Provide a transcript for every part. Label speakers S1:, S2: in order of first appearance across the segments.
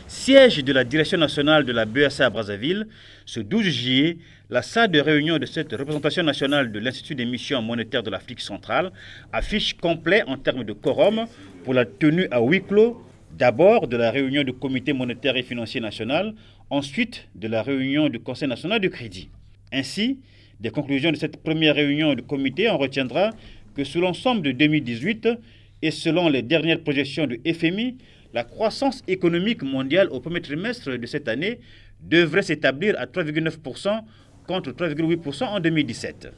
S1: Siège de la direction nationale de la BEAC à Brazzaville, ce 12 juillet, la salle de réunion de cette représentation nationale de l'Institut des missions monétaires de l'Afrique centrale affiche complet en termes de quorum pour la tenue à huis clos, d'abord de la réunion du Comité monétaire et financier national, ensuite de la réunion du Conseil national du crédit. Ainsi, des conclusions de cette première réunion du comité, on retiendra que sur l'ensemble de 2018 et selon les dernières projections du FMI, la croissance économique mondiale au premier trimestre de cette année devrait s'établir à 3,9% contre 3,8% en 2017.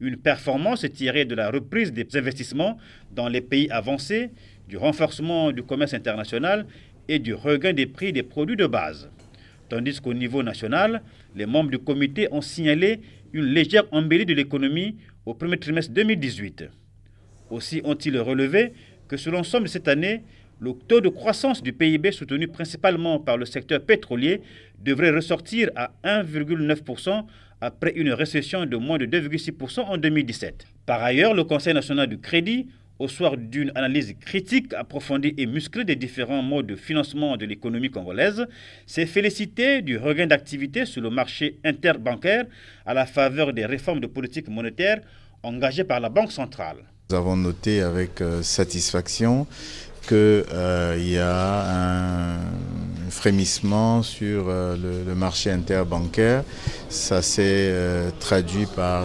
S1: Une performance tirée de la reprise des investissements dans les pays avancés, du renforcement du commerce international et du regain des prix des produits de base. Tandis qu'au niveau national, les membres du comité ont signalé une légère embellie de l'économie au premier trimestre 2018. Aussi ont-ils relevé que sur l'ensemble de cette année, le taux de croissance du PIB soutenu principalement par le secteur pétrolier devrait ressortir à 1,9% après une récession de moins de 2,6% en 2017. Par ailleurs, le Conseil national du crédit, au soir d'une analyse critique, approfondie et musclée des différents modes de financement de l'économie congolaise, s'est félicité du regain d'activité sur le marché interbancaire à la faveur des réformes de politique monétaire engagées par la Banque centrale.
S2: Nous avons noté avec satisfaction qu'il y a un frémissement sur le marché interbancaire. Ça s'est traduit par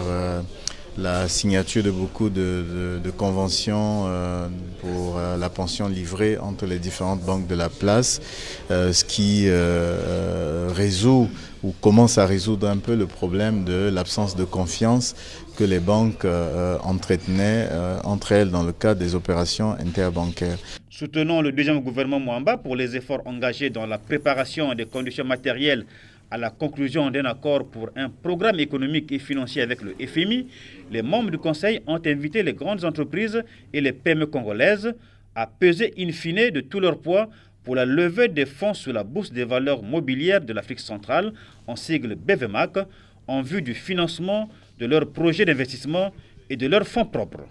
S2: la signature de beaucoup de conventions pour la pension livrée entre les différentes banques de la place, ce qui résout ou commence à résoudre un peu le problème de l'absence de confiance que les banques entretenaient entre elles dans le cadre des opérations interbancaires.
S1: Soutenons le deuxième gouvernement Mwamba pour les efforts engagés dans la préparation des conditions matérielles à la conclusion d'un accord pour un programme économique et financier avec le FMI. Les membres du Conseil ont invité les grandes entreprises et les PME congolaises à peser in fine de tout leur poids pour la levée des fonds sur la bourse des valeurs mobilières de l'Afrique centrale, en sigle BVMAC, en vue du financement de leurs projets d'investissement et de leurs fonds propres.